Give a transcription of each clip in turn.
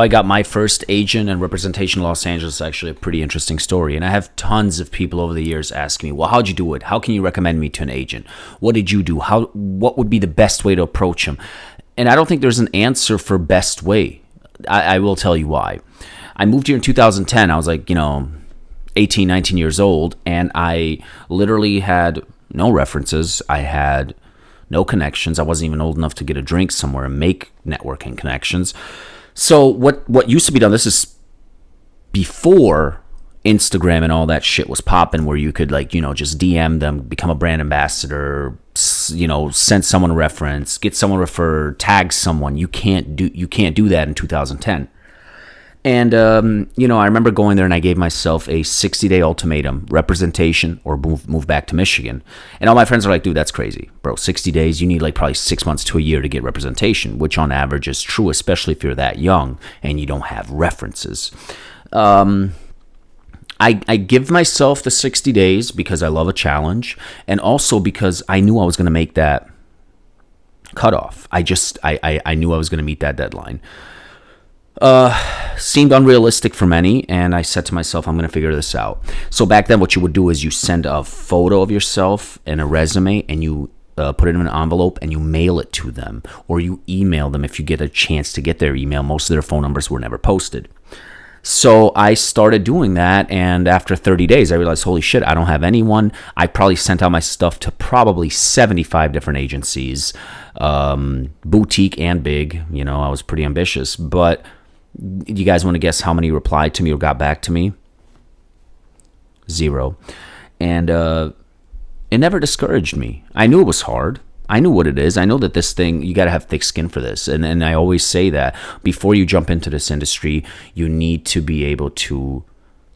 I got my first agent and representation in Los Angeles. Actually, a pretty interesting story. And I have tons of people over the years asking me, well, how'd you do it? How can you recommend me to an agent? What did you do? What would be the best way to approach him? And I don't think there's an answer for best way. I will tell you why. I moved here in 2010. I was like, 18, 19 years old. And I literally had no references. I had no connections. I wasn't even old enough to get a drink somewhere and make networking connections. So what used to be done, this is before Instagram and all that shit was popping, where you could just DM them, become a brand ambassador, send someone a reference, get someone referred, tag someone. You can't do that in 2010. And, I remember going there and I gave myself a 60-day ultimatum, representation or move back to Michigan. And all my friends are like, dude, that's crazy. Bro, 60 days, you need probably 6 months to a year to get representation, which on average is true, especially if you're that young and you don't have references. I give myself the 60 days because I love a challenge, and also because I knew I was going to make that cutoff. I knew I was going to meet that deadline. Seemed unrealistic for many, and I said to myself, I'm going to figure this out. So back then, what you would do is you send a photo of yourself and a resume, and you put it in an envelope and you mail it to them, or you email them if you get a chance to get their email. Most of their phone numbers were never posted. So I started doing that, and after 30 days, I realized, holy shit, I don't have anyone. I probably sent out my stuff to probably 75 different agencies, boutique and big. I was pretty ambitious, but you guys want to guess how many replied to me or got back to me? 0. And it never discouraged me. I knew it was hard. I knew what it is. I know that this thing, you got to have thick skin for this. And I always say that before you jump into this industry, you need to be able to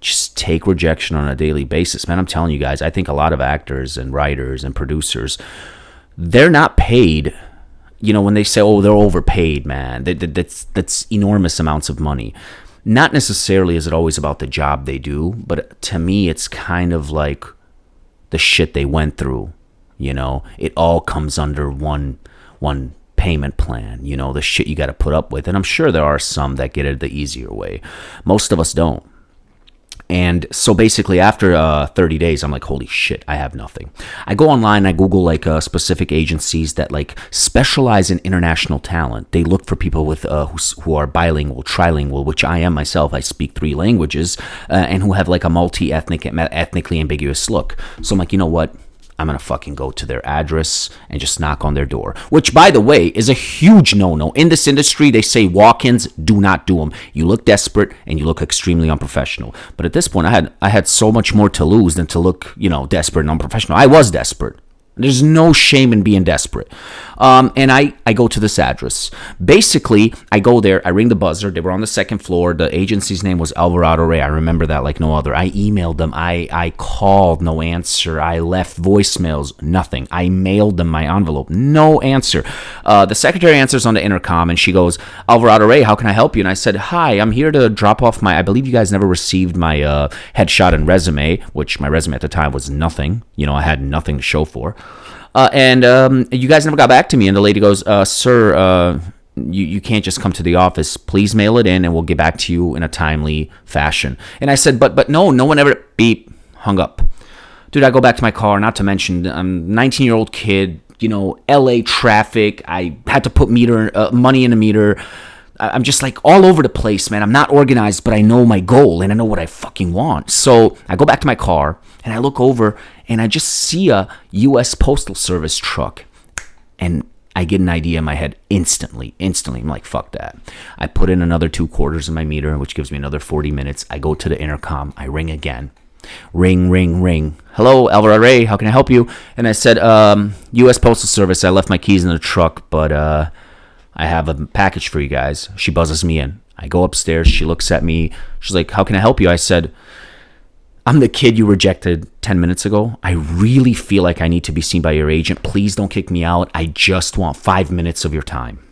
just take rejection on a daily basis. Man, I'm telling you guys, I think a lot of actors and writers and producers, they're not paid. When they say, oh, they're overpaid, man, that's enormous amounts of money. Not necessarily is it always about the job they do, but to me, it's kind of like the shit they went through. It all comes under one payment plan, the shit you got to put up with. And I'm sure there are some that get it the easier way. Most of us don't. And so basically after 30 days, I'm like, holy shit, I have nothing. I go online, I Google specific agencies that specialize in international talent. They look for people with who are bilingual, trilingual, which I am myself. I speak 3 languages, and who have a multi-ethnic, ethnically ambiguous look. So I'm like, you know what? I'm going to fucking go to their address and just knock on their door, which, by the way, is a huge no-no. In this industry, they say walk-ins, do not do them. You look desperate and you look extremely unprofessional. But at this point, I had so much more to lose than to look, desperate and unprofessional. I was desperate. There's no shame in being desperate. And I go to this address. Basically, I go there. I ring the buzzer. They were on the 2nd floor. The agency's name was Alvarado Ray. I remember that like no other. I emailed them. I called. No answer. I left voicemails. Nothing. I mailed them my envelope. No answer. The secretary answers on the intercom, and she goes, Alvarado Ray, how can I help you? And I said, hi, I'm here to drop off I believe you guys never received my headshot and resume, which my resume at the time was nothing. I had nothing to show for. And you guys never got back to me. And the lady goes, sir, you can't just come to the office. Please mail it in and we'll get back to you in a timely fashion. And I said, but no one ever, beep, hung up. Dude, I go back to my car, not to mention I'm a 19-year-old kid, LA traffic. I had to put money in a meter. I'm just all over the place, man. I'm not organized, but I know my goal and I know what I fucking want. So I go back to my car and I look over and I just see a U.S. Postal Service truck. And I get an idea in my head instantly. I'm like, fuck that. I put in another 2 quarters in my meter, which gives me another 40 minutes. I go to the intercom. I ring again. Ring, ring, ring. Hello, Alvarado Ray. How can I help you? And I said, U.S. Postal Service. I left my keys in the truck, but I have a package for you guys. She buzzes me in. I go upstairs. She looks at me. She's like, how can I help you? I said, I'm the kid you rejected 10 minutes ago. I really feel like I need to be seen by your agent. Please don't kick me out. I just want 5 minutes of your time.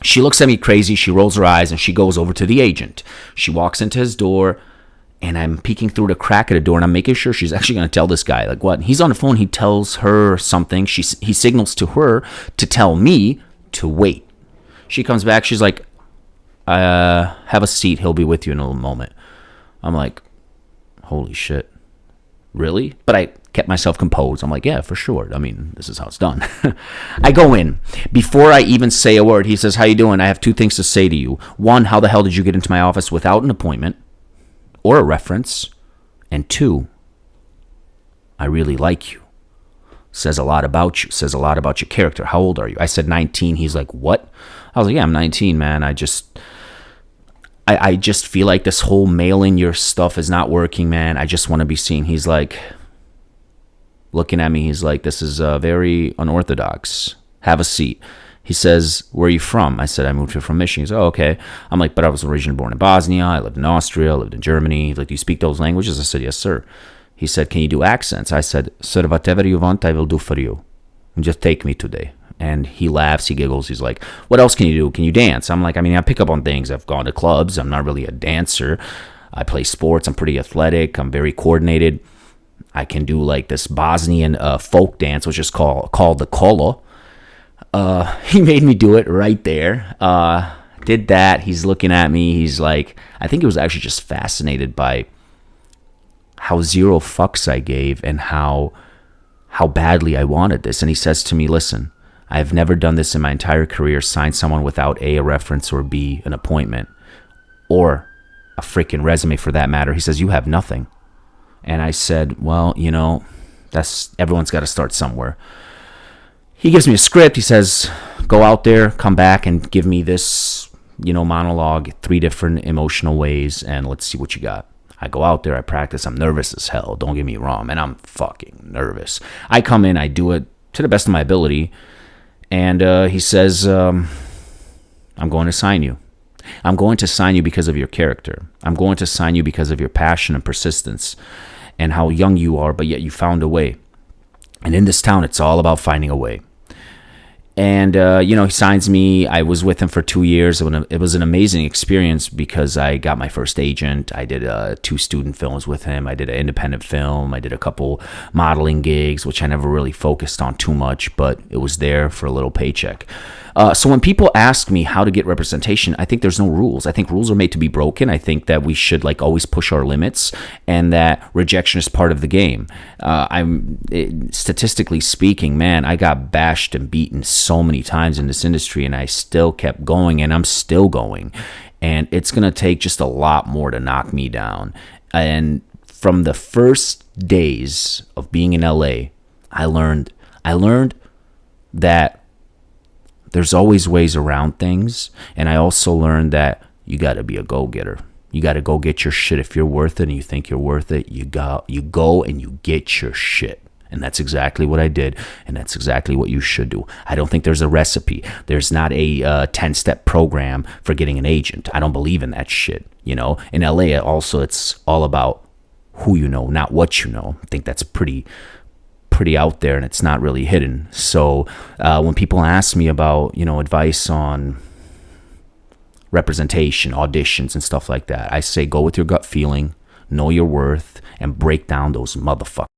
She looks at me crazy. She rolls her eyes and she goes over to the agent. She walks into his door and I'm peeking through the crack of the door and I'm making sure she's actually going to tell this guy. What? He's on the phone. He tells her something. He signals to her to tell me to wait. She comes back. She's like, have a seat. He'll be with you in a little moment. I'm like, holy shit. Really? But I kept myself composed. I'm like, yeah, for sure. I mean, this is how it's done. I go in. Before I even say a word, he says, how you doing? I have two things to say to you. One, how the hell did you get into my office without an appointment or a reference? And two, I really like you. Says a lot about you. Says a lot about your character. How old are you? I said 19. He's like, what? I was like, yeah, I'm 19, man. I just feel like this whole mailing your stuff is not working, man. I just want to be seen. He's like, looking at me, he's like, this is very unorthodox. Have a seat. He says, where are you from? I said, I moved here from Michigan. He's like, oh, okay. I'm like, but I was originally born in Bosnia. I lived in Austria. I lived in Germany. He's like, do you speak those languages? I said, yes, sir. He said, can you do accents? I said, sir, whatever you want, I will do for you. Just take me today. And he laughs, he giggles. He's like, what else can you do? Can you dance? I'm like, I mean, I pick up on things. I've gone to clubs. I'm not really a dancer. I play sports. I'm pretty athletic. I'm very coordinated. I can do like this Bosnian folk dance, which is called the kolo. He made me do it right there. Did that. He's looking at me. He's like, I think he was actually just fascinated by how zero fucks I gave and how badly I wanted this. And he says to me, listen, I've never done this in my entire career, signed someone without A, a reference, or B, an appointment, or a freaking resume for that matter. He says, you have nothing. And I said, well, you know, everyone's got to start somewhere. He gives me a script. He says, go out there, come back and give me this, monologue, 3 different emotional ways, and let's see what you got. I go out there, I practice. I'm nervous as hell. Don't get me wrong, man. I'm fucking nervous. I come in, I do it to the best of my ability. And he says, I'm going to sign you. I'm going to sign you because of your character. I'm going to sign you because of your passion and persistence and how young you are, but yet you found a way. And in this town, it's all about finding a way. And, he signs me. I was with him for 2 years. It was an amazing experience because I got my first agent. I did 2 student films with him. I did an independent film. I did a couple modeling gigs, which I never really focused on too much, but it was there for a little paycheck. So when people ask me how to get representation, I think there's no rules. I think rules are made to be broken. I think that we should always push our limits and that rejection is part of the game. Statistically speaking, man, I got bashed and beaten so many times in this industry and I still kept going and I'm still going. And it's going to take just a lot more to knock me down. And from the first days of being in LA, I learned that there's always ways around things. And I also learned that you got to be a go-getter. You got to go get your shit. If you're worth it and you think you're worth it, you go and you get your shit. And that's exactly what I did. And that's exactly what you should do. I don't think there's a recipe. There's not a 10-step program for getting an agent. I don't believe in that shit. In LA also, it's all about who you know, not what you know. I think that's pretty out there and it's not really hidden. So when people ask me about advice on representation, auditions and stuff like that, I say go with your gut feeling, know your worth, and break down those motherfuckers.